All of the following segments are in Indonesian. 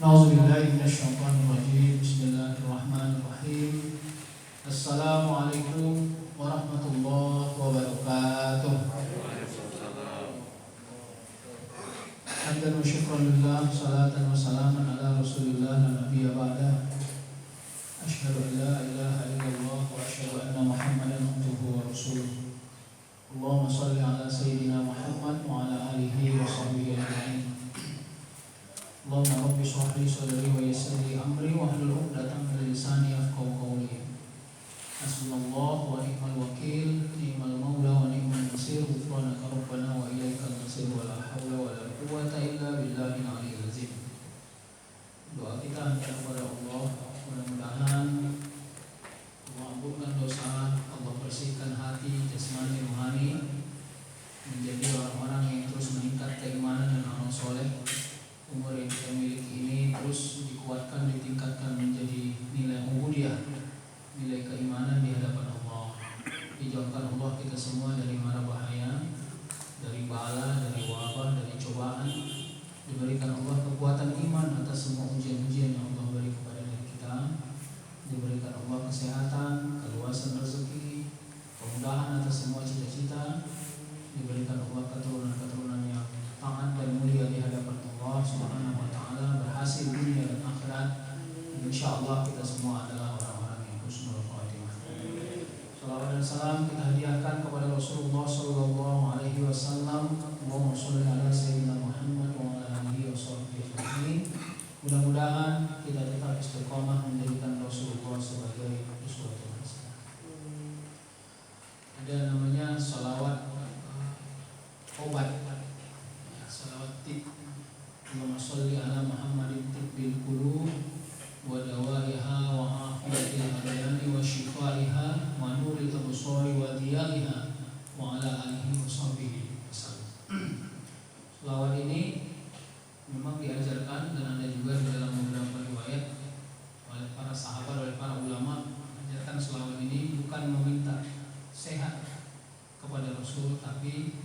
A'udzubillahi minasyaitonirrajim. Bismillahirrahmanirrahim. Assalamualaikum warahmatullahi wabarakatuh. Hamdan wa syukran lillah, salatan wa salaman ala Rasulillah la nabiyya ba'dah. Asyhadu an la ilaha illallah wa asyhadu anna Muhammadan abduhu wa rasuluh. Allahumma shalli ala sayyidina Muhammad wa ala alihi wa sahbihi ajma'in. Allahumma rabbi shrah li sadri wa yassir li amri wahlul 'uqdatam min lisani yafqahu qawli. Hasbunallahu wa ni'mal wakil, ni'mal maula wa ni'mal nasir, ghufranaka rabbana wa ilaikal masir, wa la haula wa la quwwata illa billahil aliyyil azim. Doa kita hanya kepada Allah, mudah-mudahan Allah ampunkan dosa, Allah bersihkan hati, jasmani, rohani, menjadi orang-orang yang terus meningkat keimanan dan amal soleh. Umur yang kita miliki ini terus dikuatkan, ditingkatkan menjadi nilai ubudiyah, nilai keimanan di hadapan Allah. Dijauhkan Allah kita semua dari mara bahaya, dari bala, dari wabah, dari cobaan. Diberikan Allah kekuatan iman atas semua ujian-ujian yang Allah beri kepada diri kita. Diberikan Allah kesehatan, keluasan rezeki, kemudahan atas semua cita-cita. Diberikan Allah keturunan-keturunan yang taat dan mulia di hadapan Allah Subhanahu wa taala, berhasil dunia dan akhirat. Insyaallah kita semua adalah orang-orang yang husnul khatimah. Salawat dan salam kita hadiahkan kepada Rasulullah sallallahu alaihi wasallam. Allahumma shalli ala sayyidina Muhammad wa ala alihi washabbihi ajma'in. Mudah-mudahan kita tetap istiqomah menjadikan Rasulullah sebagai uswatun hasanah. Ada namanya salawat obat, ya, salawat tib. Allahumma sholli ala Muhammadin tibbil qulub wa dawaiha wa afiyatil abdani wa shifaiha wa nuril absari wa diyaiha wa ala alihi wa sahbihi wasallam. Selawat ini memang diajarkan dan ada juga di dalam beberapa riwayat oleh para sahabat, oleh para ulama. Ajarkan selawat ini bukan meminta sehat kepada Rasul, tapi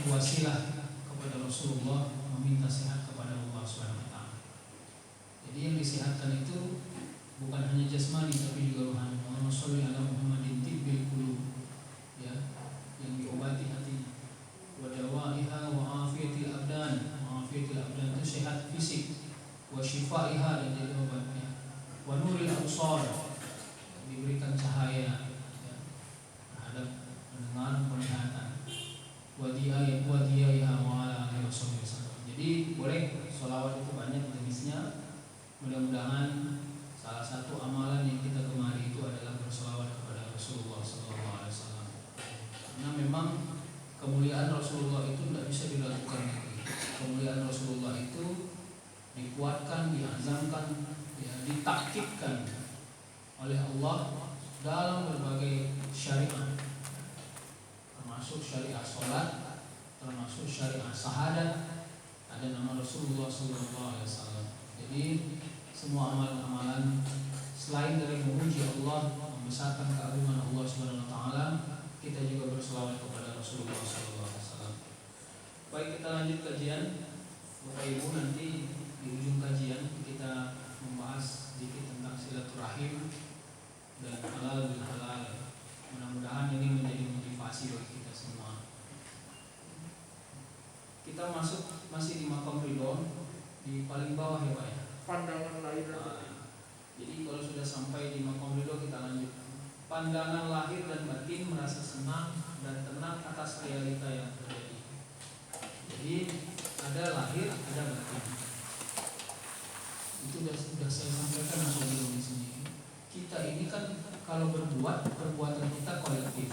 wasilah kepada Rasulullah, meminta sehat kepada Allah Subhanahu wa taala. Jadi yang disehatkan itu bukan hanya jasmani tapi juga rohani. Allahumma sholli ala Muhammadin tibbil qulub, ya, yang diobati hatinya. Wa dawaiha wa afiyatil abdan. Afiyatil abdan itu sehat fisik. Wa shifaiha, dan jadi obatnya. Wa nuril absar, diberikan cahaya, ya, terhadap pendengaran, penglihatan. Wadiyaiha wa ala alihi wasallam. Jadi boleh sholawat itu banyak jenisnya. Mudah-mudahan salah satu amalan yang kita gemari itu adalah bersolawat kepada Rasulullah SAW. Karena memang kemuliaan Rasulullah itu tidak bisa dilakukan lagi. Kemuliaan Rasulullah itu dikuatkan, diazamkan, ya, ditakkidkan oleh Allah dalam berbagai syariat, termasuk syariat sholat, termasuk syariat syahadat, ada nama Rasulullah SAW. Jadi semua amalan-amalan selain dari memuji Allah, membesarkan keagungan Allah Subhanahu wa taala, kita juga berselawat kepada Rasulullah SAW. Baik, kita lanjut kajian. Bapak Ibu, nanti di ujung kajian kita membahas sedikit tentang silaturahim dan halal bil halal. Mudah-mudahan ini menjadi motivasi bagi kita semua. Kita masih di maqam ridho, di paling bawah ya Pak ya. Pandangan lahir. Jadi kalau sudah sampai di maqam ridho kita lanjut. Pandangan lahir dan batin merasa senang dan tenang atas realita yang terjadi. Jadi ada lahir, ada batin. Itu sudah saya sampaikan sebelum di sini. Kita ini kan kalau berbuat, perbuatan kita kolektif.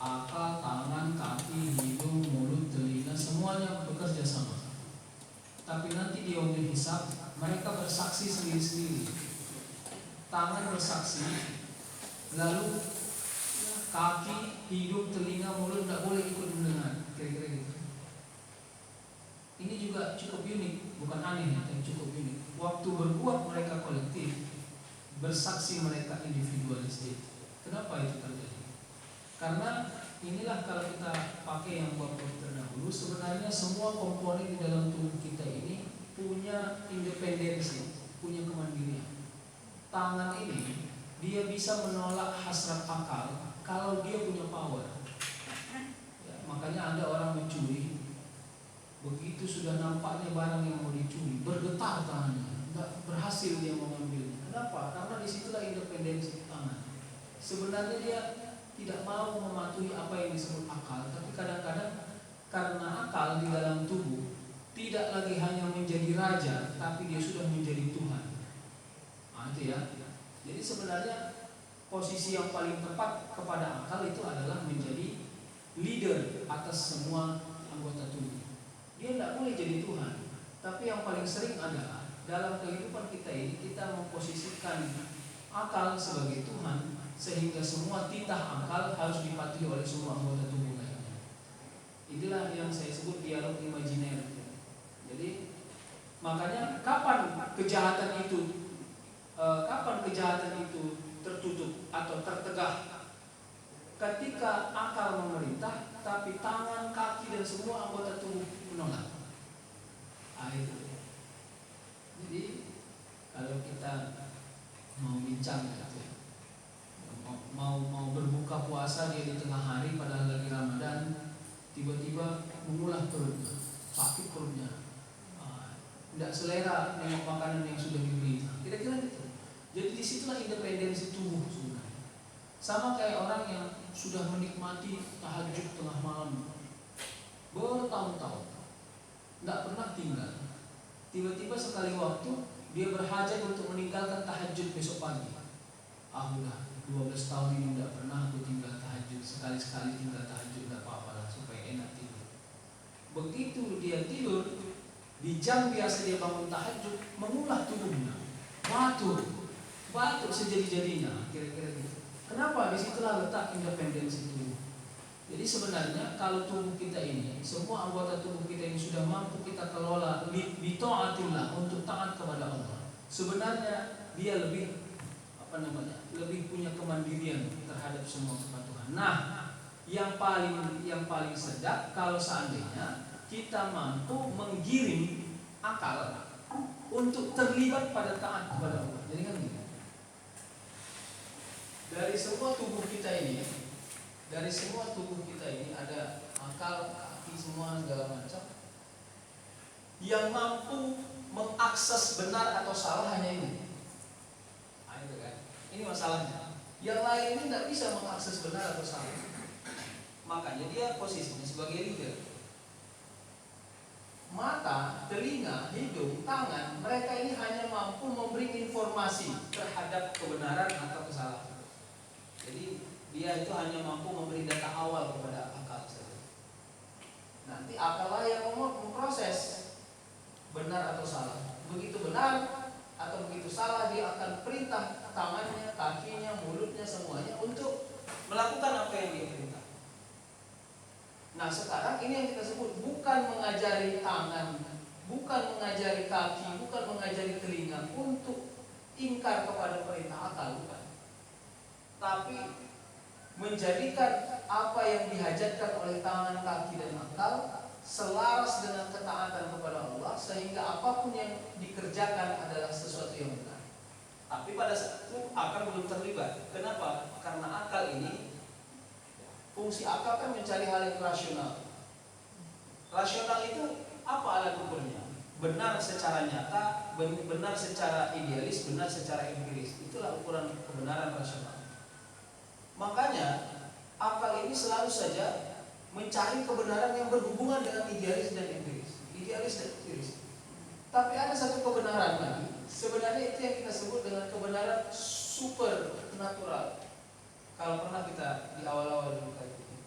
Akal, tangan, kaki, hidung, mulut, telinga, semuanya bekerja sama. Tapi nanti di yaumul hisab mereka bersaksi sendiri-sendiri. Tangan bersaksi, lalu kaki, hidung, telinga, mulut tidak boleh ikut mendengar. Kira-kira gitu. Ini juga cukup unik, bukan aneh, tapi cukup unik. Waktu berbuat mereka kolektif, bersaksi mereka individualistik. Kenapa itu terjadi? Karena inilah kalau kita pakai yang bab terdahulu, sebenarnya semua komponen di dalam tubuh kita ini punya independensi, punya kemandirian. Tangan ini dia bisa menolak hasrat akal kalau dia punya power. Ya, makanya ada orang mencuri, begitu sudah nampaknya barang yang mau dicuri, bergetar tangannya, nggak berhasil dia mengambilnya. Kenapa? Karena disitulah independensi tangan. Sebenarnya dia tidak mau mematuhi apa yang disebut akal, tapi kadang-kadang karena akal di dalam tubuh tidak lagi hanya menjadi raja, tapi dia sudah menjadi Tuhan. Nah, itu ya. Jadi sebenarnya posisi yang paling tepat kepada akal itu adalah menjadi leader atas semua anggota tubuh. Dia tidak boleh jadi Tuhan, tapi yang paling sering adalah dalam kehidupan kita ini kita memposisikan akal sebagai Tuhan, sehingga semua titah akal harus dipatuhi oleh semua anggota tubuh lainnya. Inilah yang saya sebut dialog imajiner. Jadi makanya kapan kejahatan itu tertutup atau tertegah? Ketika akal memerintah, tapi tangan, kaki dan semua anggota tubuh menolak. Itu. Jadi kalau kita mau bincang gitu ya, mau berbuka puasa dia di tengah hari padahal lagi Ramadan, tiba-tiba mengulah perutnya, sakit perutnya, tidak selera nengok makanan yang sudah diberi, kira-kira gitu. Jadi disitulah independensi tubuh sebenarnya. Sama kayak orang yang sudah menikmati tahajud tengah malam bertahun-tahun, tidak pernah tinggal. Tiba-tiba sekali waktu dia berhajat untuk meninggalkan tahajud besok pagi. Udah 12 tahun ini tidak pernah aku tinggal tahajud, sekali-sekali tinggal tahajud tidak apa-apa lah supaya enak tidur. Begitu dia tidur, di jam biasa dia bangun tahajud, mengulah tubuhnya, batuk sejadi-jadinya, kira-kira gitu. Kenapa? Disitulah letak independensi tubuh. Jadi sebenarnya kalau tubuh kita ini, semua anggota tubuh kita ini sudah mampu kita kelola bita'atillah, untuk taat kepada Allah. Sebenarnya dia lebih punya kemandirian terhadap semua kepatuhan. Nah, yang paling sedap kalau seandainya kita mampu menggiring akal untuk terlibat pada taat kepada Allah. Jadi kan gitu. Dari semua tubuh kita ini ada akal, kaki, semua segala macam. Yang mampu mengakses benar atau salah hanya ini. Itu kan. Ini masalahnya. Yang lain ini tidak bisa mengakses benar atau salah. Makanya dia posisinya sebagai leader. Mata, telinga, hidung, tangan, mereka ini hanya mampu memberi informasi terhadap kebenaran atau kesalahan. Jadi dia itu hanya mampu memberi data awal kepada akal saja. Nanti akallah yang memproses benar atau salah. Begitu benar atau begitu salah, dia akan perintah tangannya, kakinya, mulutnya, semuanya untuk melakukan apa yang dia perintah. Nah sekarang ini yang kita sebut bukan mengajari tangan, bukan mengajari kaki, bukan mengajari telinga untuk ingkar kepada perintah akal, bukan. Tapi menjadikan apa yang dihajatkan oleh tangan, kaki, dan akal selaras dengan ketaatan kepada Allah, sehingga apapun yang dikerjakan adalah sesuatu yang benar. Tapi pada saat itu akal belum terlibat. Kenapa? Karena akal ini, fungsi akal kan mencari hal yang rasional. Rasional itu apa alat ukurnya? Benar secara nyata, benar secara idealis, benar secara empiris. Itulah ukuran kebenaran rasional. Makanya akal ini selalu saja mencari kebenaran yang berhubungan dengan idealis dan empiris. Idealis dan empiris. Tapi ada satu kebenaran lagi. Sebenarnya itu yang kita sebut dengan kebenaran supernatural. Kalau pernah kita di awal-awal dulu kali ini.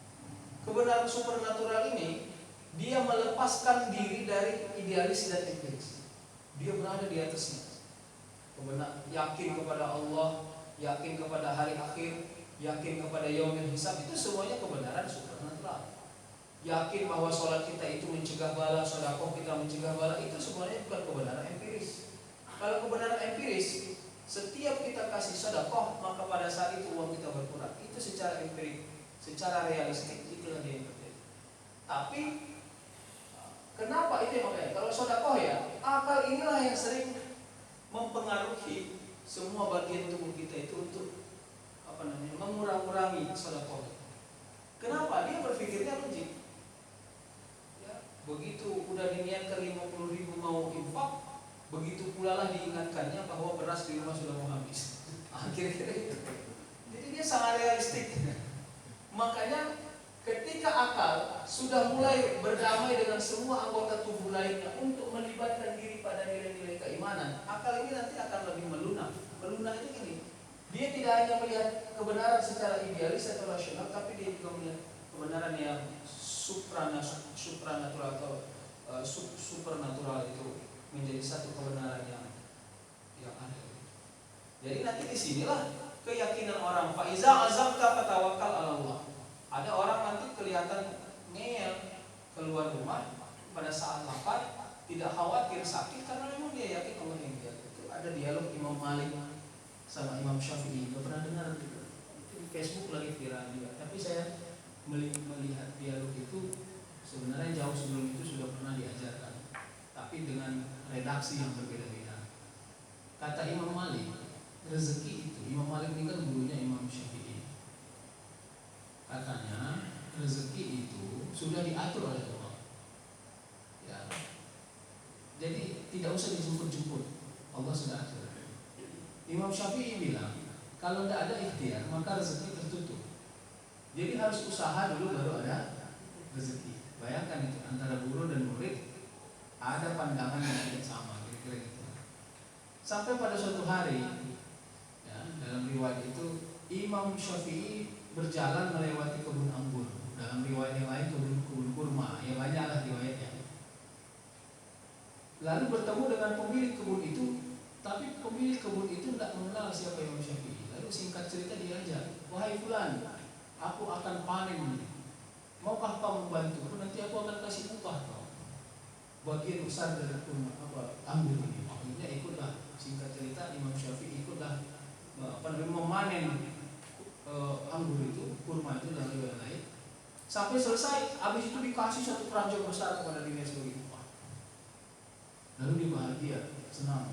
Kebenaran supernatural ini dia melepaskan diri dari idealis dan empiris. Dia berada di atasnya. Yakin kepada Allah, yakin kepada hari akhir, yakin kepada yaumil hisab, itu semuanya kebenaran supernatural. Yakin bahwa sholat kita itu mencegah bala, sedekah kita mencegah bala, itu semuanya bukan kebenaran empiris. Kalau kebenaran empiris, setiap kita kasih sedekah maka pada saat itu uang kita berkurang, itu secara empirik Secara realistik itulah dia yang terjadi. Tapi kenapa itu yang makanya kalau sedekah ya, akal inilah yang sering mempengaruhi semua bagian tubuh kita itu untuk mengurangi sedekah. Kenapa? Dia berpikirnya logik. Ya, begitu udah diniatkan 50.000 mau infak, begitu pula lah diingatkannya bahwa beras di rumah sudah mau habis. Akhirnya itu. Jadi dia sangat realistik. Makanya ketika akal sudah mulai berdamai dengan semua anggota tubuh lainnya untuk melibatkan diri pada nilai-nilai keimanan, akal ini nanti akan lebih melunak. Melunak itu gini, dia tidak hanya melihat kebenaran secara idealis atau rasional, tapi dia juga melihat kebenaran yang supranatural atau supernatural itu menjadi satu kebenaran yang ada. Jadi nanti disinilah keyakinan orang. Faiza azamta fatawakkal 'ala Allah. Ada orang nanti kelihatan ngeyel keluar rumah pada saat lapar, tidak khawatir sakit karena memang dia yakin Allah yang dia. Itu ada dialog Imam Malik sama Imam Syafi'i. Gak pernah dengar gitu. Itu di Facebook lagi viral juga. Tapi saya melihat dialog itu sebenarnya jauh sebelum itu sudah pernah diajarkan, tapi dengan redaksi yang berbeda-beda. Kata Imam Malik, rezeki itu, Imam Malik ini kan gurunya Imam Syafi'i. Katanya rezeki itu sudah diatur oleh Allah. Ya. Jadi tidak usah dijemput-jemput, Allah sudah atur. Imam Syafi'i bilang kalau tidak ada ikhtiar maka rezeki tertutup. Jadi harus usaha dulu baru ada rezeki. Bayangkan itu antara guru dan murid ada pandangan yang tidak sama, kira-kira gitu. Sampai pada suatu hari, ya, dalam riwayat itu Imam Syafi'i berjalan melewati kebun anggur. Dalam riwayat yang lain kebun kurma. Ya banyaklah riwayatnya. Lalu bertemu dengan pemilik kebun itu, tapi pemilik kebun itu tidak mengenal siapa Imam Syafi'i. Lalu singkat cerita diajak, wahai fulan, aku akan panen. Maukah kau membantu? Nanti aku akan kasih upah kau. Bagian besar dari anggur ini. Akhirnya ikutlah. Singkat cerita Imam Syafi'i ikutlah memanen anggur itu, kurma itu dan juga lain. Sampai selesai, habis itu dikasih satu keranjang besar kepada dirinya sebagai upah. Lalu dia bahagia, senang.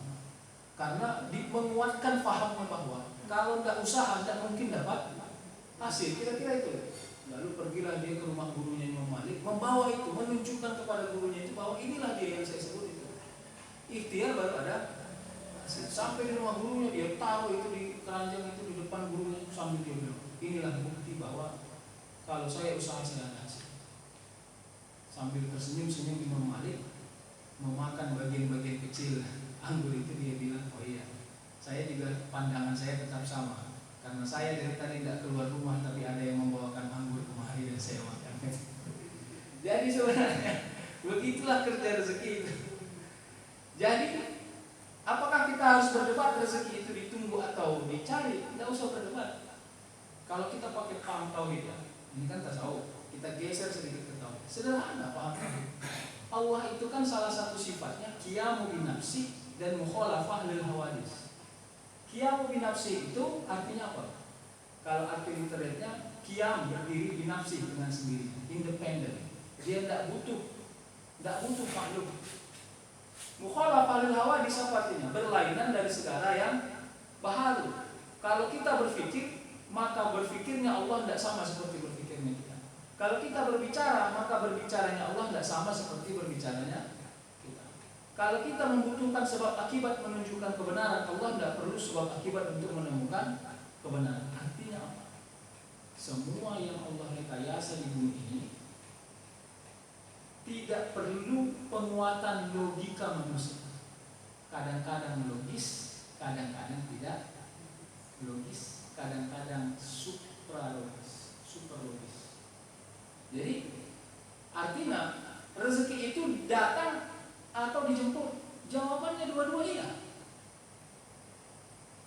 Karena menguatkan fahamnya bahwa kalau tidak usaha tidak mungkin dapat hasil. Kira-kira itu. Lalu pergilah dia ke rumah gurunya Imam Malik, membawa itu, menunjukkan kepada gurunya itu bahwa inilah dia yang saya sebut itu. Ikhtiar baru ada hasil. Sampai di rumah gurunya dia taruh itu di keranjang itu di depan gurunya sambil dia bilang, inilah bukti bahwa kalau saya usaha saya ada hasil. Sambil tersenyum-senyum Imam Malik memakan bagian-bagian kecil anggur itu, dia bilang, oh iya, saya juga pandangan saya tetap sama. Karena saya dari tadi tidak keluar rumah, tapi ada yang membawakan anggur kemari dan saya makan. Jadi sebenarnya begitulah kerja rezeki itu. Jadi apakah kita harus berdebat rezeki itu ditunggu atau dicari? Tidak usah berdebat. Kalau kita pakai paham tauhid, ini kan tasawuf, kita geser sedikit ke tauhid. Sederhana paham tauhid. Allah itu kan salah satu sifatnya qiyamu binafsi dan mukhalafah lil hawadis. Qiyam binafsi itu artinya apa? Kalau arti literalnya, qiyam berdiri binafsi dengan sendiri, independen. Dia tidak butuh makhluk. Mukhalafah lil hawadis artinya berlainan dari segala yang baharu. Kalau kita berpikir, maka berpikirnya Allah tidak sama seperti berpikirnya kita. Kalau kita berbicara, maka berbicaranya Allah tidak sama seperti berbicaranya kita. Kalau kita membutuhkan sebab akibat menunjukkan kebenaran, Allah tidak perlu sebab akibat untuk menemukan kebenaran. Artinya apa? Semua yang Allah rekayasa di bumi ini tidak perlu penguatan logika manusia. Kadang-kadang logis, kadang-kadang tidak logis, kadang-kadang supralogis, superlogis. Jadi artinya rezeki itu datang atau dijemput? Jawabannya dua-dua iya.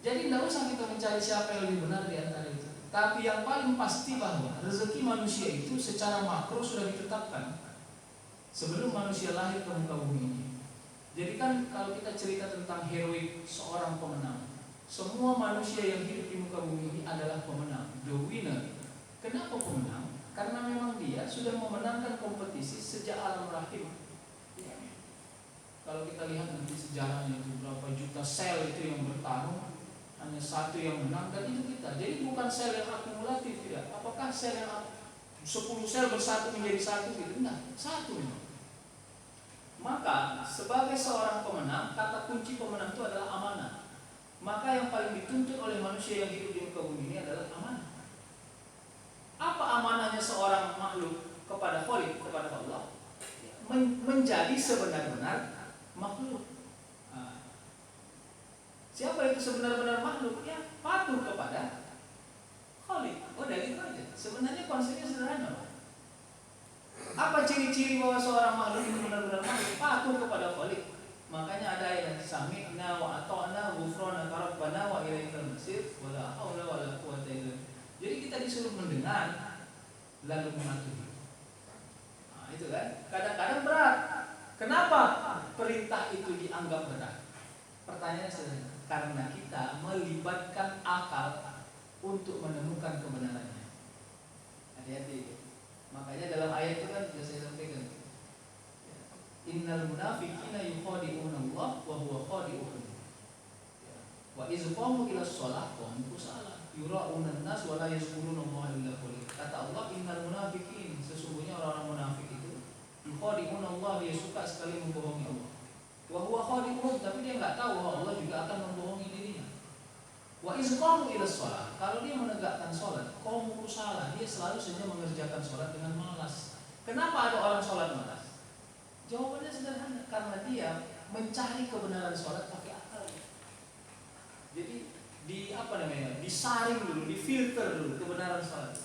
Jadi tidak usah kita mencari siapa yang lebih benar di antara itu. Tapi yang paling pasti bahwa rezeki manusia itu secara makro sudah ditetapkan sebelum manusia lahir ke muka bumi ini. Jadi kan kalau kita cerita tentang heroik seorang pemenang, semua manusia yang hidup di muka bumi ini adalah pemenang, the winner. Kenapa pemenang? Karena memang dia sudah memenangkan kompetisi sejak alam rahim. Ya. Kalau kita lihat nanti sejarahnya itu berapa juta sel itu yang bertarung, hanya satu yang menang dan itu kita. Jadi bukan sel yang akumulatif, tidak. Apakah sel yang 10 sel bersatu menjadi satu gitu? Enggak, satu memang. Maka sebagai seorang pemenang, kata kunci pemenang itu adalah amanah. Maka yang paling dituntut oleh manusia yang hidup di muka bumi ini adalah amanah. Apa amanahnya seorang makhluk kepada Khalik, kepada Allah? Menjadi sebenar-benar makhluk. Siapa itu sebenar-benar makhluk? Ya, patuh kepada Khalik. Udah gitu aja. Sebenarnya konsepnya sederhana, Pak. Apa ciri-ciri bahwa seorang makhluk itu benar-benar makhluk? Patuh kepada Khalik. Makanya ada ayat sami'na wa ata'na ghufranaka rabbana wa ilaikal masir wa la haula wa la quwwata illa billah. Jadi kita disuruh mendengar lalu mematuhi. Nah, itu kan kadang-kadang berat. Kenapa perintah itu dianggap berat? Pertanyaannya sederhana. Karena kita melibatkan akal untuk menemukan kebenarannya. Hati-hati. Makanya dalam ayat itu kan sudah saya sampaikan. Innal munafiqina yukhadi'una Allah wa huwa khadi'uhum. Wa iz qamu ila shalah qamu kusala yura'una an-nas wa la yazkuruna Allah illa qalil. Kata Allah, innal munafiqin, sesungguhnya orang-orang munafik itu yukhadi'una Allah, dia suka sekali membohongi Allah. Wa huwa khadi'uhum, tapi dia enggak tahu bahwa Allah juga akan membohongi dirinya. Wa iz qamu ila shalah, kalau dia menegakkan salat, qamu kusala, dia selalu saja mengerjakan salat dengan malas. Kenapa ada orang salat malas? Jawabannya sederhana, karena dia mencari kebenaran sholat pakai akal. Jadi disaring dulu, difilter dulu kebenaran sholat.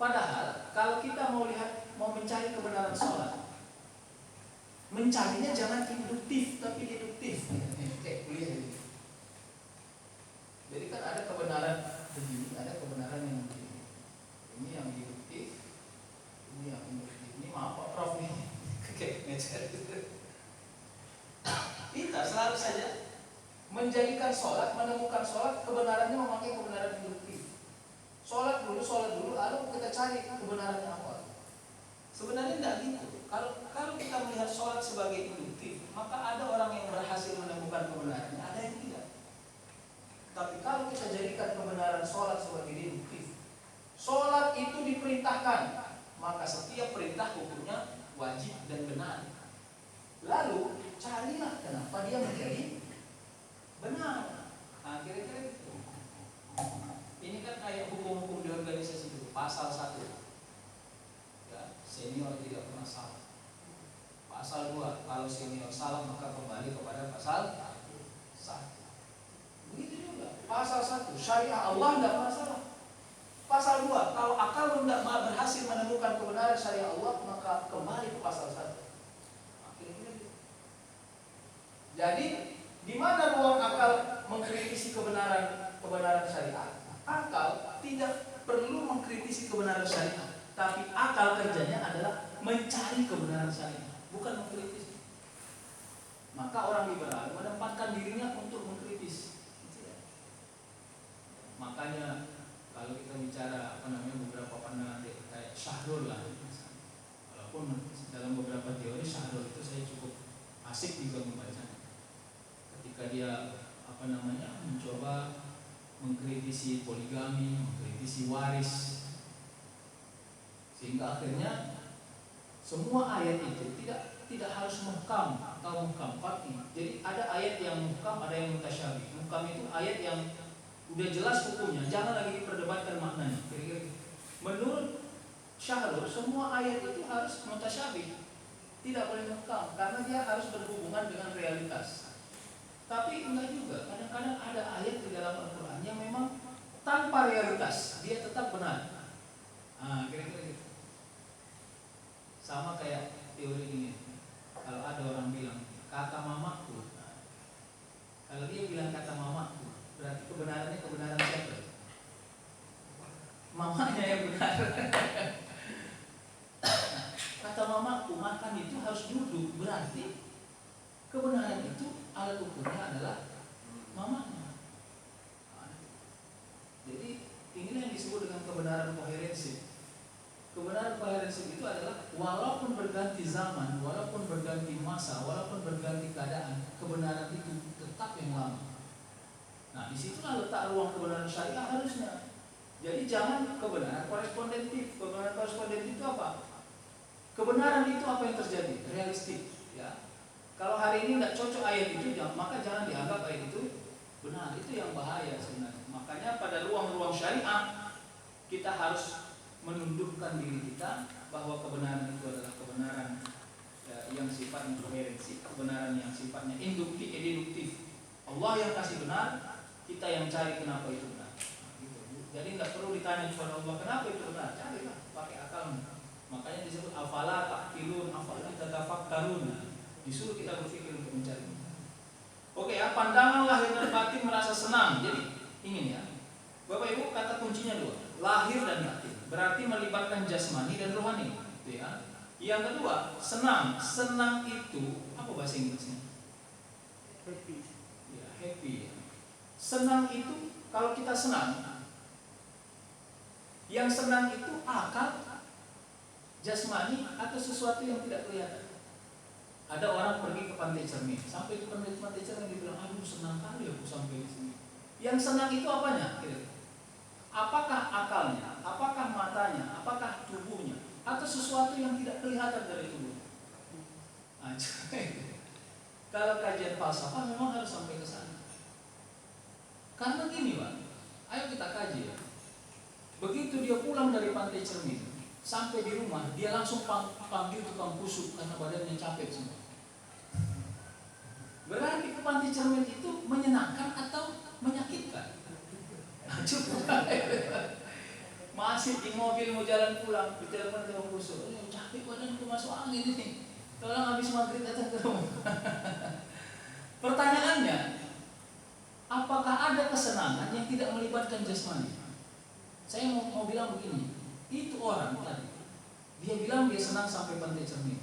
Padahal kalau kita mau mencari kebenaran sholat, mencarinya jangan induktif tapi deduktif. Kayak kuliah ini. Jadi kan ada kebenaran begini, ada kebenaran yang begini. Ini yang deduktif, ini yang induktif. Ini maaf Pak Prof nih. Kita selalu saja menjadikan sholat, menemukan sholat, kebenarannya memakai kebenaran induktif. Sholat dulu, lalu kita cari kebenarannya apa. Sebenarnya tidak gitu. Kalau kita melihat sholat sebagai induktif, maka ada orang yang berhasil menemukan kebenarannya, ada yang tidak. Tapi kalau kita jadikan kebenaran sholat sebagai induktif, sholat itu diperintahkan, maka setiap perintah hukumnya wajib dan benar. Lalu carilah kenapa dia menjadi benar. Nah, kira-kira itu. Ini kan kayak hukum-hukum di organisasi itu. Pasal 1. Ya, senior tidak pernah salah. Pasal 2, kalau senior salah maka kembali kepada pasal 1. Begitu juga. Pasal 1, syariah Allah tidak pernah salah. Pasal 2, kalau akal tidak berhasil menemukan kebenaran syariat Allah, maka kembali ke pasal 1. Jadi, di mana ruang akal mengkritisi kebenaran syariat? Akal tidak perlu mengkritisi kebenaran syariat, tapi akal kerjanya adalah mencari kebenaran syariat, bukan mengkritisi. Maka orang liberal menempatkan dirinya untuk mengkritis. Makanya kalau kita bicara beberapa pandangan kayak Syahrul lah, walaupun dalam beberapa teori Syahrul itu saya cukup asik juga membacanya. Ketika dia mencoba mengkritisi poligami, mengkritisi waris, sehingga akhirnya semua ayat itu tidak harus muhkam atau muhkam qat'i. Jadi ada ayat yang muhkam, ada yang mutasyabih. Muhkam itu ayat yang udah jelas hukumnya, jangan lagi diperdebatkan maknanya. Kira-kira menurut Syahrul, semua ayat itu harus mutasyabih, tidak boleh muhkam, karena dia harus berhubungan dengan realitas. Tapi enggak juga, kadang-kadang ada ayat di dalam Al-Quran yang memang tanpa realitas, dia tetap benar. Kira-kira gitu. Sama kayak teori ini. Kalau ada orang bilang kata mamaku, kalau dia bilang kata mamaku, berarti kebenarannya kebenaran siapa? Mamanya yang benar. Kata mamaku, makan itu harus duduk, berarti kebenaran itu alat ukurnya adalah mamanya. Jadi inilah yang disebut dengan kebenaran koherensif. Kebenaran koherensif itu adalah walaupun berganti zaman, walaupun berganti masa, walaupun berganti keadaan, kebenaran itu tetap yang lama. Nah, disitulah letak ruang kebenaran syariah harusnya. Jadi jangan kebenaran korespondentif. Kebenaran korespondentif itu apa? Kebenaran itu apa yang terjadi? Realistik. Ya. Kalau hari ini tidak cocok ayat itu, maka jangan dianggap ayat itu benar. Itu yang bahaya sebenarnya. Makanya pada ruang-ruang syariah kita harus menundukkan diri kita bahwa kebenaran itu adalah kebenaran yang sifatnya koherensif, kebenaran yang sifatnya induktif, deduktif. Allah yang kasih benar, kita yang cari kenapa itu benar. Nah, gitu. Jadi tidak perlu ditanya kepada Allah kenapa itu benar, carilah pakai akalmu. Makanya disebut afala taqilun, afala tatafakkarun. Disuruh kita berpikir untuk mencari. Oke ya, pandangan lahir dan batin merasa senang. Jadi ingin ya, Bapak Ibu kata kuncinya dua, lahir dan batin. Berarti melibatkan jasmani dan rohani. Gitu ya. Yang kedua, senang. Senang itu apa bahasa Inggrisnya? Happy. Ya, happy. Senang itu kalau kita senang, yang senang itu akal, jasmani atau sesuatu yang tidak kelihatan. Ada orang pergi ke pantai Cermin, sampai di pantai Cermin dibilang, aduh senang kali aku sampai di sini. Yang senang itu apanya? Apakah akalnya? Apakah matanya? Apakah tubuhnya? Atau sesuatu yang tidak kelihatan dari tubuh? Kalau kajian falsafah memang harus sampai ke sana. Karena gini Pak, ayo kita kaji ya. Begitu dia pulang dari pantai Cermin, sampai di rumah dia langsung panggil tukang kusuk karena badannya capek semua. Berarti ke pantai Cermin itu menyenangkan atau menyakitkan? Cukup. Masih di mobil mau jalan pulang, ditelepon tukang kusuk, capek badanku masuk angin ini. Tolong habis maghrib datang ke rumah. Pertanyaannya, apakah ada kesenangan yang tidak melibatkan jasmani? Saya mau bilang begini, itu orang tadi, dia bilang dia senang sampai pantai Cermin,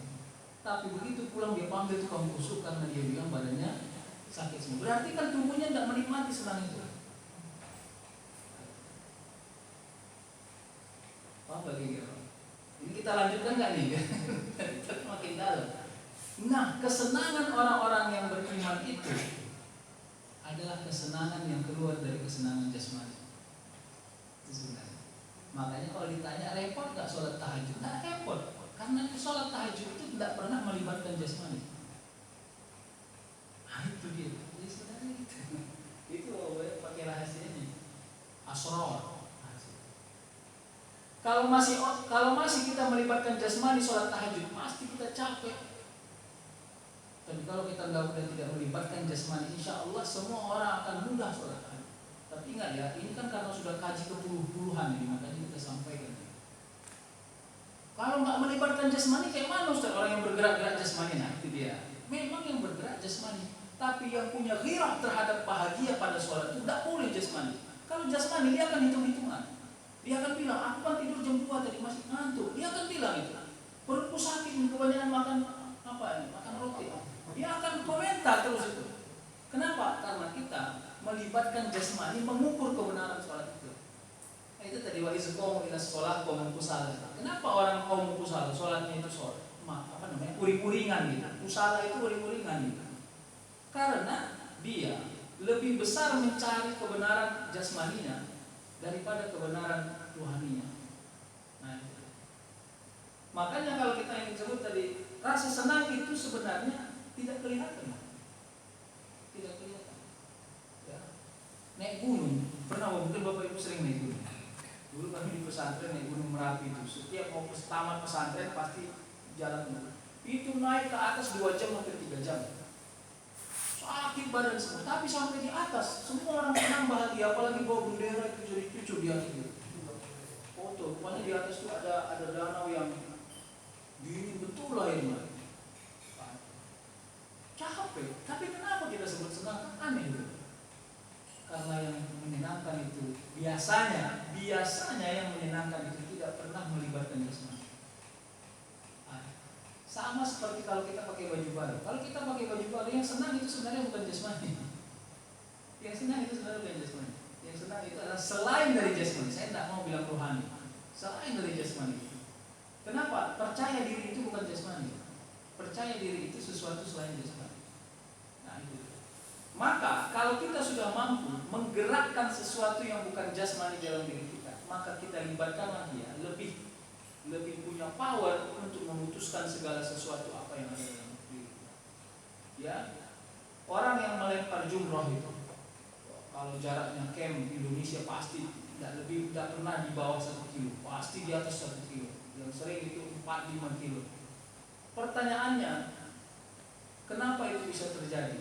tapi begitu pulang dia panggil tukang kusuk karena dia bilang badannya sakit semua. Berarti kan tubuhnya tidak menikmati senang itu. Paham bagi kita? Ini kita lanjutkan nggak nih? Kita makin dalam. Nah, kesenangan orang-orang yang beriman itu adalah kesenangan yang keluar dari kesenangan jasmani. Itu sebenarnya. Makanya kalau ditanya repot nggak sholat tahajud? Nggak repot, karena sholat tahajud itu tidak pernah melibatkan jasmani. Nah, itu dia. Jadi sebenarnya itu pakai rahasianya. Asrar. Kalau masih kita melibatkan jasmani sholat tahajud, pasti kita capek. Tapi kalau kita udah tidak melibatkan jasmani, insya Allah semua orang akan mudah sholat tahajud. Tapi ingat ya, ini kan karena sudah kaji ke-puluhan ini, makanya kita sampaikan. Kalau nggak melibatkan jasmani, kayak mana Ustaz orang yang bergerak-gerak jasmani? Nah itu dia. Memang yang bergerak jasmani, tapi yang punya ghirah terhadap bahagia pada sholat itu tidak boleh jasmani. Kalau jasmani dia akan hitung-hitungan. Dia akan bilang, aku kan tidur jam 2 tadi masih ngantuk. Dia akan bilang itu, perutku sakit, kebanyakan makan makan roti. Dia akan komentar terus itu. Kenapa? Karena kita melibatkan jasmani mengukur kebenaran sholat itu. Nah, itu tadi wa izqom ila sholat qom kusala. Kenapa orang qom kusala sholatnya itu sholat? Uring-uringan gitu. Kusala itu uring-uringan gitu. Karena dia lebih besar mencari kebenaran jasmaninya daripada kebenaran rohaninya. Nah, makanya kalau kita yang disebut tadi rasa senang itu sebenarnya tidak kelihatan. Tidak kelihatan. Ya. Naik gunung, pernah mungkin Bapak Ibu sering naik gunung. Dulu kami di pesantren naik gunung Merapi itu. Setiap mau tamat pesantren pasti jalan gunung. Itu naik ke atas 2 jam sampai 3 jam. Sakit badan semua, tapi sampai di atas semua orang senang bahagia, apalagi bawa bendera itu jadi cucu di atas itu. Foto, rupanya di atas itu ada danau yang dingin betul lah ini. Capek, tapi kenapa kita sebut senang? Aneh itu. Karena yang menyenangkan itu biasanya yang menyenangkan itu tidak pernah melibatkan jasmani. Sama seperti kalau kita pakai baju baru. Kalau kita pakai baju baru, yang senang itu sebenarnya bukan jasmani. Yang senang itu sebenarnya bukan jasmani. Yang senang itu adalah selain dari jasmani. Saya tidak mau bilang rohani. Selain dari jasmani. Kenapa? Percaya diri itu bukan jasmani. Percaya diri itu sesuatu selain jasmani. Nah itu. Maka kalau kita sudah mampu menggerakkan sesuatu yang bukan jasmani dalam diri kita, maka kita libatkanlah dia lebih punya power untuk memutuskan segala sesuatu apa yang ada dalam diri kita. Ya, orang yang melempar jumroh itu, kalau jaraknya camp Indonesia pasti tidak pernah di bawah 1 kilo, pasti di atas 1 kilo. Yang sering itu 4-5 kilo. Pertanyaannya, kenapa itu bisa terjadi?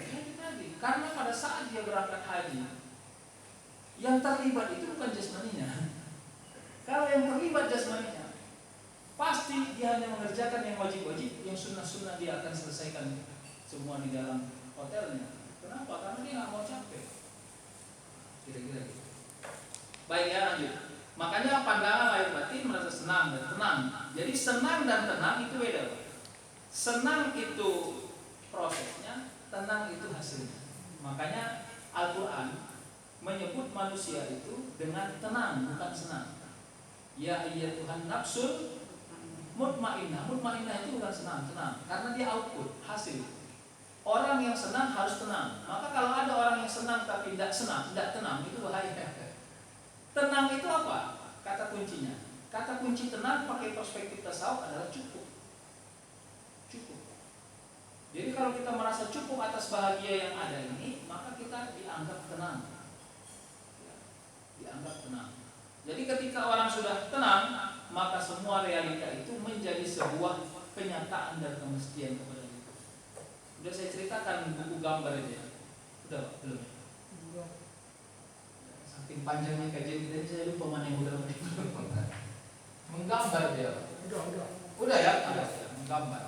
Karena pada saat dia berangkat haji, yang terlibat itu bukan jasmaninya. Kalau yang terlibat jasmaninya, pasti dia hanya mengerjakan yang wajib-wajib, yang sunnah-sunnah dia akan selesaikan semua di dalam hotelnya. Kenapa? Karena dia nggak mau capek. Kira-kira gitu. Baik ya, lanjut. Makanya pandangan lahir batin merasa senang dan tenang. Jadi senang dan tenang itu beda. Senang itu prosesnya, tenang itu hasilnya. Makanya Al-Quran menyebut manusia itu dengan tenang, bukan senang. Ya iya Tuhan nafsul mutmainnah. Mutmainnah itu bukan senang, tenang. Karena dia output, hasil. Orang yang senang harus tenang. Maka kalau ada orang yang senang tapi tidak senang, tidak tenang, itu bahaya. Tenang itu apa? Kata kuncinya. Kata kunci tenang pakai perspektif tasawuf adalah cukup. Cukup. Jadi kalau kita merasa cukup atas bahagia yang ada ini, maka kita dianggap tenang. Ya, dianggap tenang. Jadi ketika orang sudah tenang, maka semua realita itu menjadi sebuah kenyataan dan kemestian kepada kita. Sudah saya ceritakan buku gambar itu ya. Sudah Pak? Belum ya? Saking panjangnya kajian kita ini saya lupa mana yang udah menggambar dia. Udah ya? Udah. Menggambar.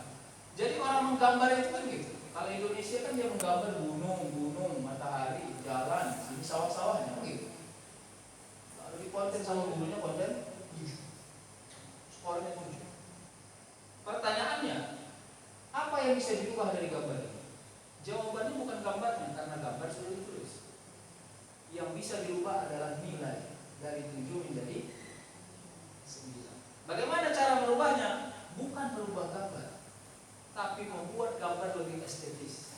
Jadi orang menggambar itu kan gitu. Kalau Indonesia kan dia menggambar gunung, matahari, jalan, sini sawah-sawahnya kan gitu. Lalu di konten sama gurunya konten skornya 7. Pertanyaannya, apa yang bisa diubah dari gambar ini? Jawabannya bukan gambarnya, karena gambar sudah ditulis. Yang bisa dirubah adalah nilai dari 7 menjadi 9. Bagaimana cara merubahnya? Bukan merubah gambar, tapi membuat gambar lebih estetis,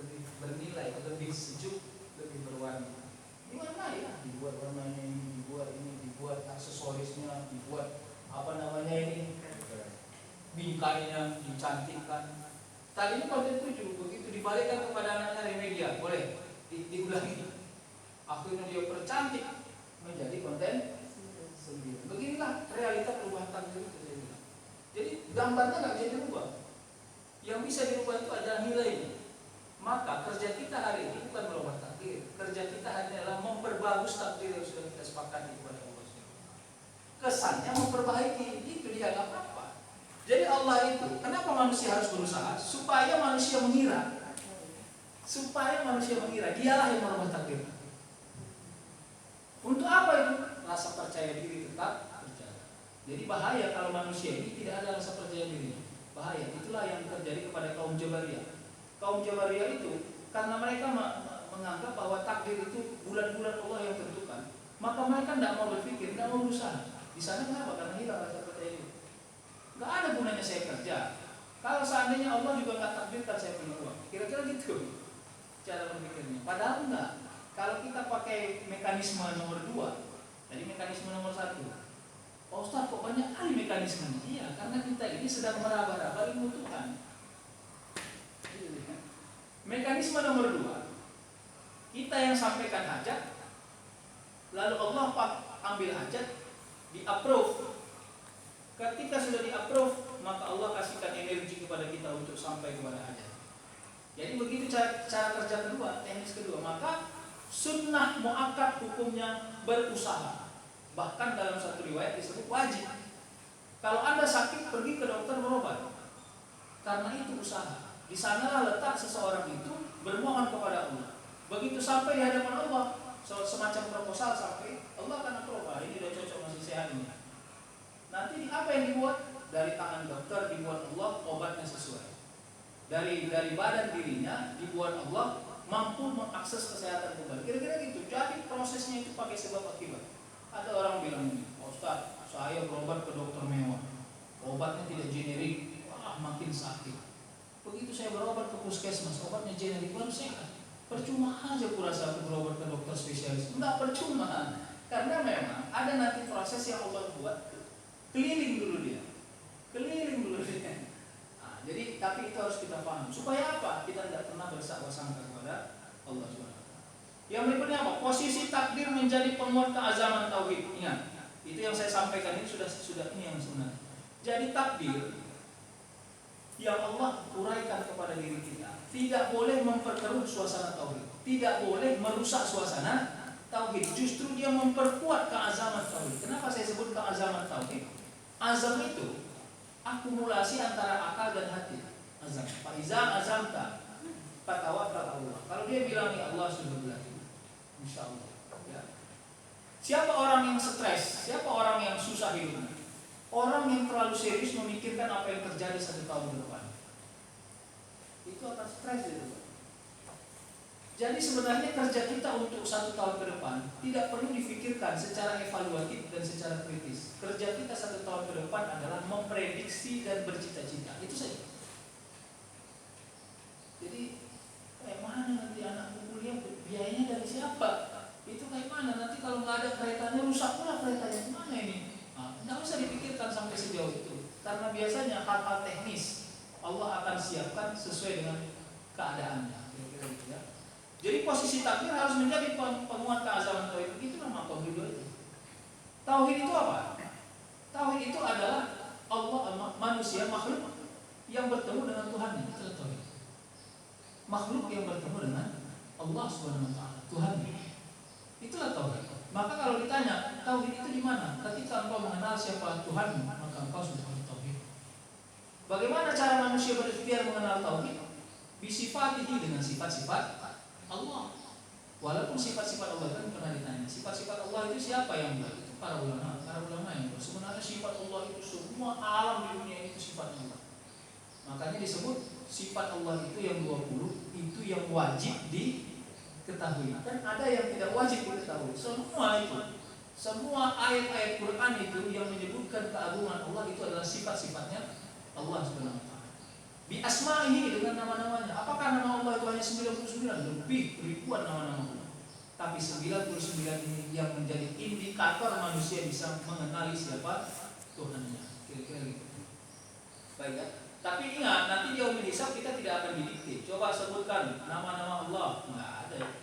lebih bernilai, lebih sejuk, lebih berwarna. Gimana ya? Dibuat warnanya ini, dibuat aksesorisnya, dibuat bingkainya, dicantikkan. Tadi ini konten 7, begitu dibalikkan kepada anaknya Remedia, boleh diulangi. Akhirnya dia percantik menjadi konten 9. Beginilah realita perubahan takdir itu. Jadi gambarnya nggak bisa dirubah. Yang bisa dirubah itu adalah nilainya. Maka kerja kita hari ini bukan merubah takdir. Kerja kita adalah memperbagus takdir yang sudah kita sepakati kepada Allah. Kesannya memperbaiki, itu dia nggak apa-apa. Jadi Allah itu, kenapa manusia harus berusaha? Supaya manusia mengira. Dialah yang merubah takdir. Untuk apa itu? Rasa percaya diri tetap berjalan. Jadi bahaya kalau manusia ini tidak ada rasa percaya diri. Bahaya. Itulah yang terjadi kepada kaum Jabariyah. Kaum Jabariyah itu karena mereka menganggap bahwa takdir itu bulan-bulan Allah yang tentukan, maka mereka tidak mau berpikir, tidak mau berusaha. Di sana kenapa? Karena hilang rasa percaya diri. Gak ada gunanya saya kerja. Kalau seandainya Allah juga nggak takdirkan saya punya uang, kira-kira gitu cara berpikirnya. Padahal enggak. Kalau kita pakai mekanisme nomor 2, jadi mekanisme nomor 1, Pak Ustaz kok banyak kali mekanismenya? Iya, karena kita ini sedang meraba-raba ilmu Tuhan. Mekanisme nomor 2, kita yang sampaikan hajat, lalu Allah ambil hajat, di-approve. Ketika sudah di-approve, maka Allah kasihkan energi kepada kita untuk sampai kepada hajat. Jadi begitu cara kerja kedua, teknis kedua. Maka sunnah muakkad hukumnya berusaha. Bahkan dalam satu riwayat disebut wajib. Kalau Anda sakit, pergi ke dokter berobat. Karena itu usaha. Di sanalah letak seseorang itu bermohon kepada Allah. Begitu sampai di hadapan Allah, semacam proposal sampai, Allah akan approve. Ini sudah cocok, masih sehat ini. Nanti apa yang dibuat? Dari tangan dokter dibuat Allah obatnya sesuai. Dari badan dirinya dibuat Allah mampu mengakses kesehatan kembali. Kira-kira gitu. Jadi prosesnya itu pakai sebab akibat. Ada orang bilang ini, Ustaz, saya berobat ke dokter mewah, obatnya tidak generik, wah makin sakit. Begitu saya berobat ke puskesmas, obatnya generik, baru sehat. Percuma aja kurasa aku berobat ke dokter spesialis. Enggak percuma, karena memang ada nanti proses yang Allah buat. Keliling dulu dia. Nah, jadi tapi itu harus kita paham. Supaya apa? Kita tidak pernah bersangka kepada Allah SWT. Yang berikutnya apa? Posisi takdir menjadi penguat keazaman tauhid. Ingat, itu yang saya sampaikan ini sudah ini yang sebenarnya. Jadi takdir yang Allah uraikan kepada diri kita tidak boleh memperkeruh suasana tauhid, tidak boleh merusak suasana tauhid. Justru dia memperkuat keazaman tauhid. Kenapa saya sebut keazaman tauhid? Azam itu akumulasi antara akal dan hati. Azam. Faiza azamta fatawakkal Allah. Kalau dia bilang ya Allah sudah berarti, insya Allah. Ya. Siapa orang yang stres? Siapa orang yang susah hidupnya? Orang yang terlalu serius memikirkan apa yang terjadi 1 tahun ke depan. Itu akan stres itu. Jadi sebenarnya kerja kita untuk 1 tahun ke depan tidak perlu difikirkan secara evaluatif dan secara kritis. Kerja kita 1 tahun ke depan adalah memprediksi dan bercita-cita. Itu saja. Jadi kayak mana nanti anakku kuliah, biayanya dari siapa? Itu kayak mana nanti kalau nggak ada keretanya, rusak pula keretanya, gimana ini? Tidak usah dipikirkan sampai sejauh itu. Karena biasanya hal-hal teknis Allah akan siapkan sesuai dengan keadaannya. Kira-kira gitu ya. Jadi posisi takdir harus menjadi penguat keazaman tauhid. Itu nama tauhid itu. Tauhid itu apa? Tauhid itu adalah Allah, manusia, makhluk yang bertemu dengan Tuhannya. Itu tauhid. Makhluk yang bertemu dengan Allah Subhanahu wa taala, Tuhannya. Itulah tauhid. Maka kalau ditanya tauhid itu di mana? Ketika engkau mengenal siapa Tuhan, maka engkau sudah bertauhid. Bagaimana cara manusia berikhtiar mengenal tauhid? Bisifatihi, dengan sifat-sifat Allah. Walaupun sifat-sifat Allah kan pernah ditanya, sifat-sifat Allah itu siapa yang buat? Itu para ulama yang buat. Sebenarnya sifat Allah itu semua alam di dunia itu sifat Allah. Makanya disebut sifat Allah itu yang 20 itu yang wajib diketahui. Dan ada yang tidak wajib diketahui. Semua ayat-ayat Quran itu yang menyebutkan keagungan Allah itu adalah sifat-sifatnya Allah Subhanahu wa taala. Bi asma'ihi, dengan nama-namanya. Apakah nama Allah itu hanya 99? Lebih ribuan nama-nama Allah. Tapi 99 ini yang menjadi indikator manusia bisa mengenali siapa Tuhannya. Kira-kira gitu. Baik ya. Tapi ingat, nanti di yaumil hisab kita tidak akan didikte. Coba sebutkan nama-nama Allah. Enggak ada.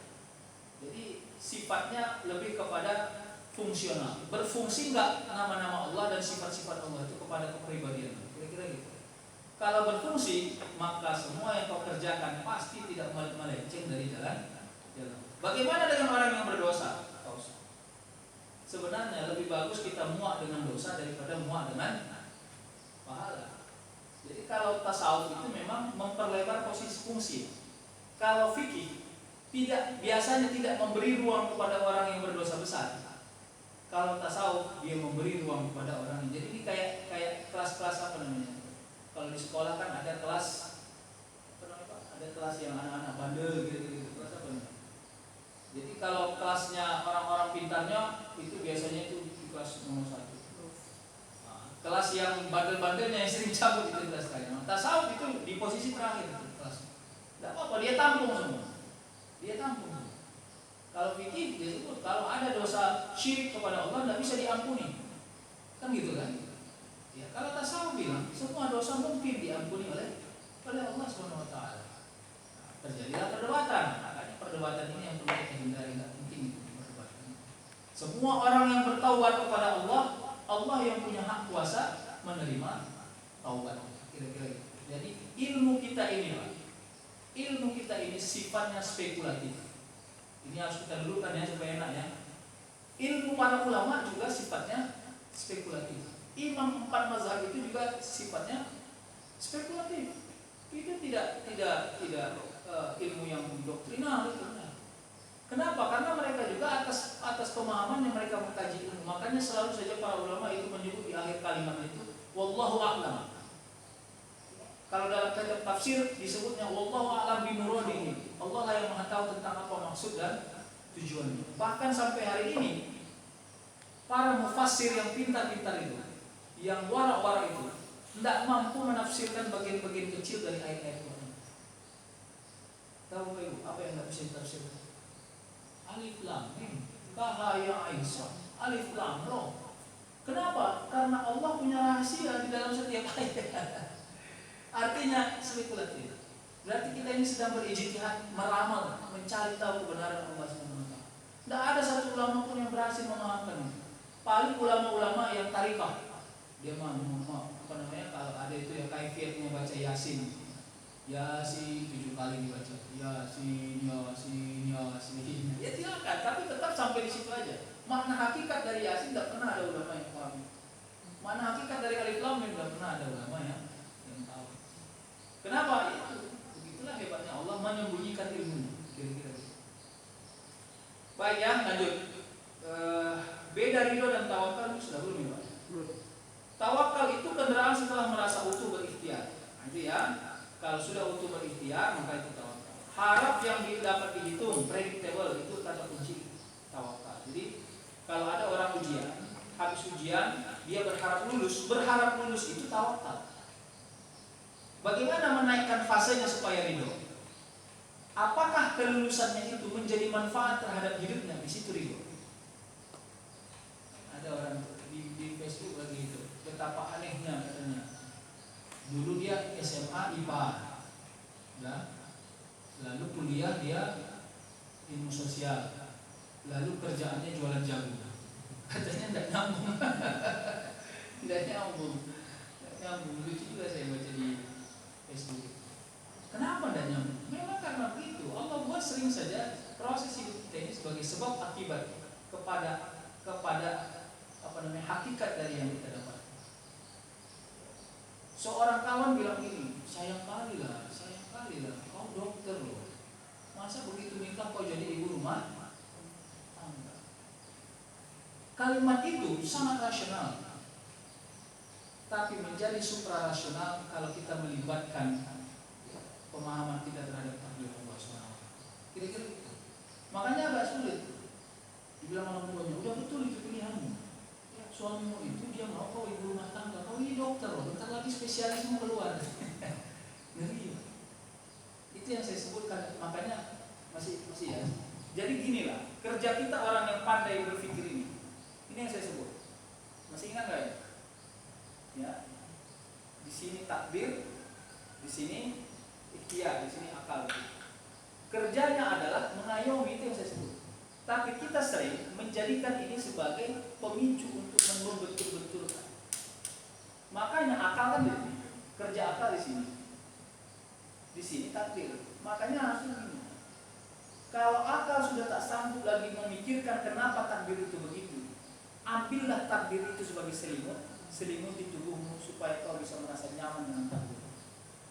Jadi sifatnya lebih kepada fungsional. Berfungsi enggak nama-nama Allah dan sifat-sifat Allah itu kepada kepribadian. Kira-kira gitu. Kalau berfungsi, maka semua yang kau kerjakan pasti tidak melenceng dari jalan. Bagaimana dengan orang yang berdosa? Sebenarnya lebih bagus kita muak dengan dosa daripada muak dengan pahala. Jadi kalau tasawuf itu memang memperlebar posisi fungsi. Kalau fikih biasanya tidak memberi ruang kepada orang yang berdosa besar. Kalau tasawuf dia memberi ruang kepada orang. Jadi ini kayak kelas-kelas apa namanya? Kalau di sekolah kan ada kelas yang anak-anak bandel gitu, kelas apa nih? Jadi kalau kelasnya orang-orang pintarnya itu biasanya itu di kelas nomor 1. Nah, kelas yang bandel-bandelnya yang sering cabut itu kelas kalian. Nah, tasawuf itu di posisi terakhir kelas. Tidak apa-apa, dia tampung semua. Kalau fikih dia sebut kalau ada dosa syirik kepada Allah tidak bisa diampuni, kan gitu kan? Ya, kalau tasawuf bilang semua dosa mungkin diampuni oleh Allah Subhanahu wa taala. Terjadilah perdebatan. Makanya perdebatan ini yang perlu kita hindari, enggak penting itu perdebatan. Semua orang yang bertaubat kepada Allah, Allah yang punya hak kuasa menerima taubat. Kira-kira gitu. Jadi ilmu kita ini sifatnya spekulatif. Ini harus kita dulukan ya supaya enak ya. Ilmu para ulama juga sifatnya spekulatif. Imam 4 mazhab itu juga sifatnya spekulatif. Itu tidak ilmu yang doktrinal itu. Kenapa? Karena mereka juga atas pemahaman yang mereka mengkaji ilmu. Makanya selalu saja para ulama itu menyebut di akhir kalimat itu wallahu a'lam. Kalau dalam kitab tafsir disebutnya wallahu a'lam bimuradihi. Allah lah yang Maha tahu tentang apa maksud dan tujuannya. Bahkan sampai hari ini para mufassir yang pintar-pintar itu, yang wara-wara itu, tidak mampu menafsirkan bagian-bagian kecil dari ayat-ayat Quran. Tahu nggak ibu apa yang nggak bisa ditafsirkan? Alif lam mim, kahaya Aisyah, alif lam ro. Kenapa? Karena Allah punya rahasia di dalam setiap ayat. Artinya spekulatif. Berarti kita ini sedang berijtihad, meramal, mencari tahu kebenaran Allah SWT. Tidak ada satu ulama pun yang berhasil memahamkan itu. Paling ulama-ulama yang tarikah, dia mau apa namanya, kalau ada itu ya kaifiatnya baca Yasin. Yasin 7 kali dibaca. Yasin, Yasin, Yasin. Ya silakan, tapi tetap sampai di situ aja. Makna hakikat dari Yasin tidak pernah ada ulama yang paham. Makna hakikat dari Alif Lam Mim tidak pernah ada ulama yang tahu. Kenapa? Itu begitulah hebatnya Allah menyembunyikan ilmunya. Kira-kira. Baik ya, lanjut. Beda ridho dan tawakal sudah belum ya Pak? Tawakal itu kendaraan setelah merasa utuh berikhtiar. Nanti ya, kalau sudah utuh berikhtiar maka itu tawakal. Harap yang dapat dihitung, predictable, itu kata kunci tawakal. Jadi kalau ada orang ujian, habis ujian dia berharap lulus itu tawakal. Bagaimana menaikkan fasenya supaya ridho? Apakah kelulusannya itu menjadi manfaat terhadap hidupnya? Di situ ridho. Ada orang di Facebook lagi itu, betapa anehnya katanya. Dulu dia SMA IPA, ya. Lalu kuliah dia ilmu sosial, lalu kerjaannya jualan jagung. Katanya tidak nyambung, tidak nyambung. Lucu juga saya baca di Facebook. Kenapa tidak nyambung? Memang karena begitu. Allah buat sering saja proses hidup kita ini sebagai sebab akibat kepada apa namanya hakikat dari yang kita dapat. Seorang kawan bilang gini, sayang kali lah, kau dokter loh, masa begitu nikah kau jadi ibu rumah tangga. Kalimat itu sangat rasional, tapi menjadi suprarasional kalau kita melibatkan pemahaman kita terhadap takdir Allah SWT. Kira-kira itu. Makanya agak sulit. Dibilang orang tuanya, udah betul itu pilihanmu. Ya, suamimu itu dia mau kau ibu rumah tangga, kau ini dokter loh, bentar lagi spesialis mau keluar. Ngeri. Itu yang saya sebutkan, makanya masih ya. Jadi gini lah, kerja kita orang yang pandai berpikir ini. Ini yang saya sebut. Masih ingat nggak ya? Ya. Di sini takdir, di sini ikhtiar, di sini akal. Kerjanya adalah mengayomi, itu yang saya sebut. Tapi kita sering menjadikan ini sebagai pemicu untuk membetul-betulkan. Makanya akal kan di sini, kerja akal di sini. Di sini takdir. Makanya harus begini. Kalau akal sudah tak sanggup lagi memikirkan kenapa takdir itu begitu, ambillah takdir itu sebagai selimut di tubuhmu supaya kau bisa merasa nyaman dengan takdir.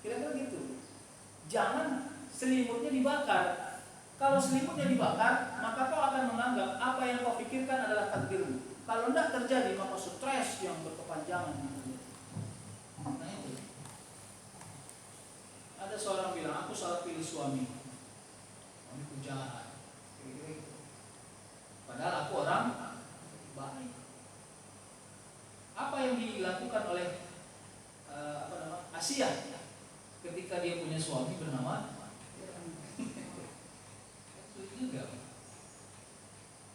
Kira-kira gitu. Jangan selimutnya dibakar. Kalau selimutnya dibakar, maka kau akan menganggap apa yang kau pikirkan adalah takdirmu. Kalau tidak terjadi, maka stres yang berkepanjangan. Nah itu. Ada seorang bilang, aku salah pilih suami. Suamiku jahat. Padahal aku orang baik. Apa yang dilakukan oleh Asia ketika dia punya suami bernama juga.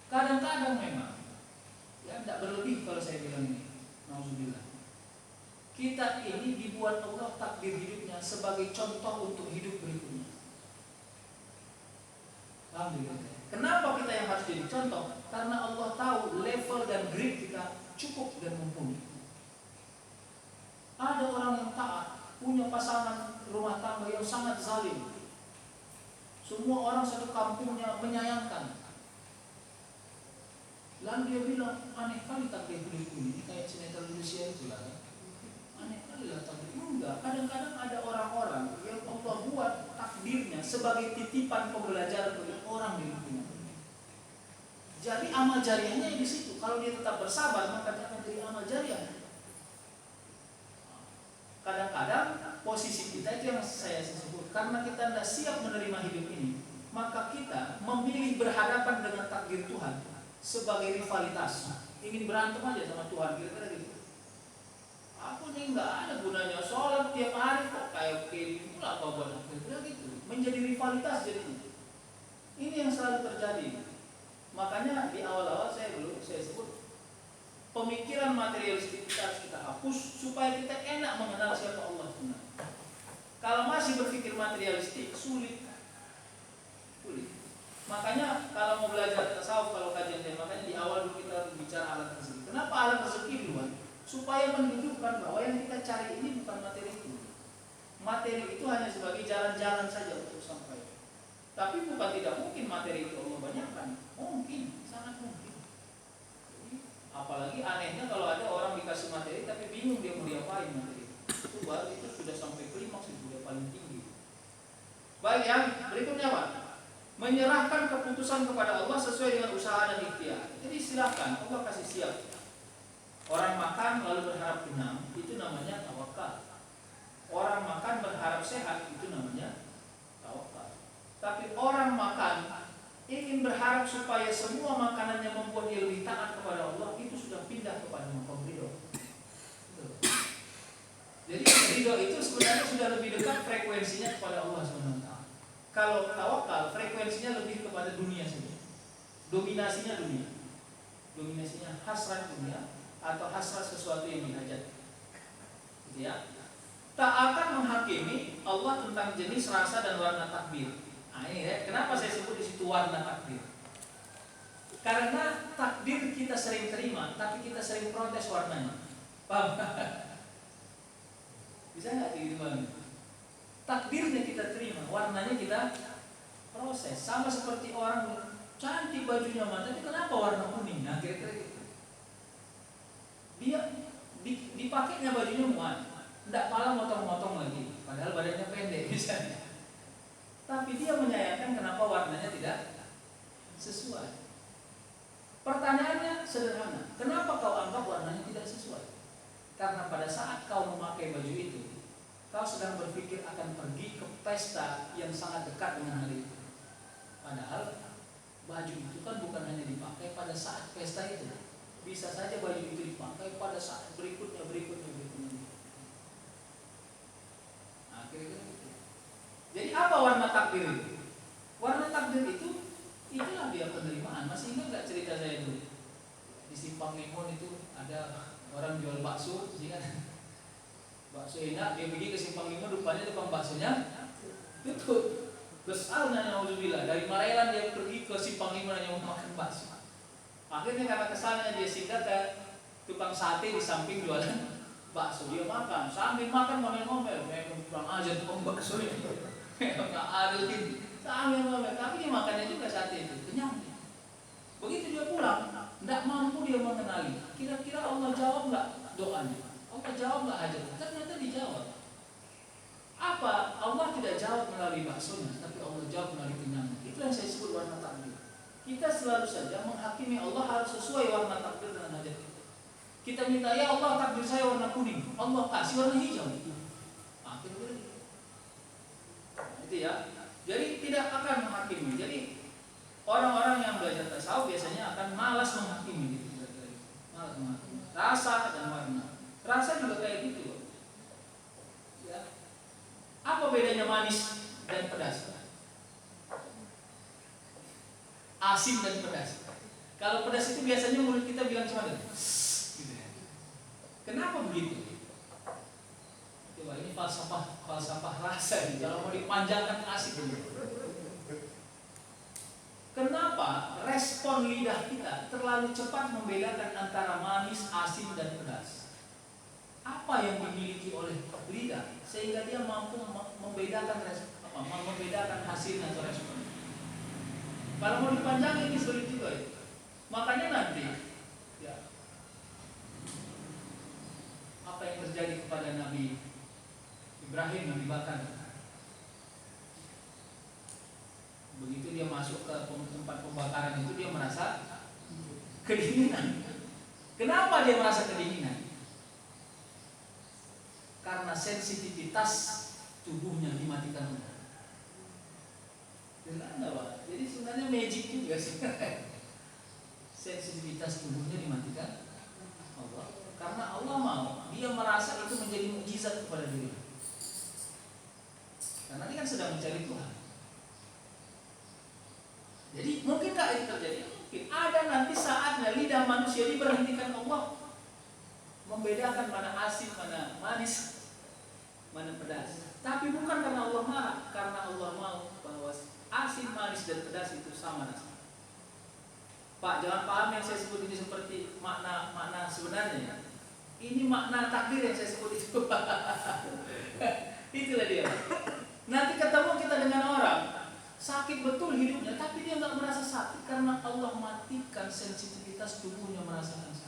Kadang-kadang memang ya tidak berlebih kalau saya bilang ini. Nauzubillah. Kita ini dibuat Allah takdir hidupnya sebagai contoh untuk hidup berikutnya. Alhamdulillah. Kenapa kita yang harus jadi contoh? Karena Allah tahu level dan grade kita cukup dan mumpuni. Ada orang yang taat, punya pasangan rumah tangga yang sangat zalim. Semua orang satu kampungnya menyayangkan. Lalu dia bilang, aneh kali takdir hidupku ini, kayak sinetron Indonesia itu lah. Aneh kali lah takdir. Enggak, kadang-kadang ada orang-orang yang Allah buat takdirnya sebagai titipan pembelajaran bagi orang di lingkungan. Jadi amal jariahnya di situ. Kalau dia tetap bersabar, maka dia akan jadi amal jariah. Kadang-kadang posisi kita itu yang saya sebut. Karena kita tidak siap menerima hidup ini, maka kita memilih berhadapan dengan takdir Tuhan sebagai rivalitas. Ingin berantem aja sama Tuhan, kira-kira gitu. Aku nih nggak ada gunanya, sholat tiap hari kok kayak begini pula apa buat aku, kira-kira gitu. Menjadi rivalitas jadinya. Ini yang selalu terjadi. Makanya di awal-awal saya sebut pemikiran materialistik kita harus kita hapus supaya kita enak mengenal siapa Allah sebenarnya. Kalau masih berpikir materialistik sulit. Makanya kalau mau belajar tasawuf, kalau kajian saya, makanya di awal dulu kita bicara alat rezeki. Kenapa alat rezeki duluan? Supaya menunjukkan bahwa yang kita cari ini bukan materi itu. Materi itu hanya sebagai jalan-jalan saja untuk sampai. Tapi bukan tidak mungkin materi itu Allah banyakkan. Mungkin, sangat mungkin. Jadi, apalagi anehnya kalau ada orang dikasih materi tapi bingung dia mau diapain materi itu baru itu sudah sampai klimaks, itu sudah paling tinggi. Baik, yang berikutnya Pak, menyerahkan keputusan kepada Allah sesuai dengan usaha dan ikhtiar. Jadi silakan, Allah kasih siap. Orang makan lalu berharap kenyang, itu namanya tawakal. Orang makan berharap sehat, itu namanya tawakal. Tapi orang makan ingin berharap supaya semua makanannya membuat dia lebih taat kepada Allah, itu sudah pindah kepada maqam ridho. Jadi ridho itu sebenarnya sudah lebih dekat frekuensinya kepada Allah SWT. Kalau tawakal frekuensinya lebih kepada dunia saja. Dominasinya dunia. Dominasinya hasrat dunia atau hasrat sesuatu yang dihajat. Gitu ya. Tak akan menghakimi Allah tentang jenis, rasa dan warna takdir. Nah, ini ya, kenapa saya sebut di situ warna takdir? Karena takdir kita sering terima, tapi kita sering protes warnanya. Paham? Bisa nggak diterima? Takdirnya kita terima, warnanya kita proses. Sama seperti orang cantik bajunya tapi kenapa warna kuning? Nah, kira-kira gitu. Dia dipakainya bajunya muat, tidak malah motong-motong lagi, padahal badannya pendek misalnya. Tapi dia menyayangkan kenapa warnanya tidak sesuai. Pertanyaannya sederhana, kenapa kau anggap warnanya tidak sesuai? Karena pada saat kau memakai baju itu, kau sedang berpikir akan pergi ke pesta yang sangat dekat dengan hari itu. Padahal baju itu kan bukan hanya dipakai pada saat pesta itu. Bisa saja baju itu dipakai pada saat berikutnya. Nah, kira-kira gitu. Jadi apa warna takdir itu? Warna takdir itu itulah dia penerimaan. Masih ingat nggak cerita saya dulu? Di Simpang Limon itu ada orang jual bakso, kan? Bakso enak, dia pergi ke Simpang Limon, rupanya tukang baksonya tutup. Kesalnya naudzubillah, dari Marelan dia pergi ke Simpang Limon hanya mau makan bakso. Akhirnya karena kesalnya dia singgah ke tukang sate di samping jualan bakso. Dia makan, sambil makan ngomel-ngomel, memang kurang ajar tukang bakso ini. Memang nggak adil ini. Sambil ngomel, tapi dia makannya juga sate itu, kenyang. Begitu dia pulang, tidak mampu dia mengenali. Kira-kira Allah jawab nggak doanya? Allah jawab nggak hajatnya? Ternyata dijawab. Apa? Allah tidak jawab melalui baksonya, tapi Allah jawab melalui kenyangnya. Itu yang saya sebut warna takdir. Kita selalu saja menghakimi Allah harus sesuai warna takdir dengan hajat kita. Kita minta, ya Allah takdir saya warna kuning, Allah kasih warna hijau. Akhirnya itu ya. Jadi tidak akan menghakimi. Jadi orang-orang yang belajar tasawuf biasanya akan malas menghakimi gitu. Malas menghakimi. Rasa dan warna. Rasa juga kayak gitu. Ya. Apa bedanya manis dan pedas? Asin dan pedas. Kalau pedas itu biasanya mulut kita bilang cuma gitu. Kenapa begitu? Coba ini falsafah rasa ini. Kalau mau dipanjangkan asik dulu. Kenapa respon lidah kita terlalu cepat membedakan antara manis, asin dan pedas? Apa yang dimiliki oleh lidah sehingga dia mampu membedakan hasilnya atau respon? Kalau mau dipanjang ini sulit juga ya. Makanya nanti ya, apa yang terjadi kepada Nabi Ibrahim yang dibakar? Begitu dia masuk ke tempat pembakaran itu dia merasa kedinginan. Kenapa dia merasa kedinginan? karena sensitivitas tubuhnya dimatikan Allah. Jelas nggak Pak? Jadi sebenarnya magic juga sih. Sensitivitas tubuhnya dimatikan Allah. Karena Allah mau, dia merasa itu menjadi mukjizat kepada diri. Karena dia kan sedang mencari Tuhan. Jadi mungkinkah ini terjadi? Mungkin. Ada nanti saatnya lidah manusia diberhentikan Allah membedakan mana asin, mana manis, mana pedas. Tapi bukan karena Allah marah, karena Allah mau bahwa asin, manis, dan pedas itu sama rasanya. Pak, jangan paham yang saya sebut ini seperti makna sebenarnya ya. Ini makna takdir yang saya sebut itu. Itulah dia. Nanti ketemu kita dengan orang sakit betul hidupnya, tapi dia nggak merasa sakit karena Allah matikan sensitivitas tubuhnya merasakan sakit.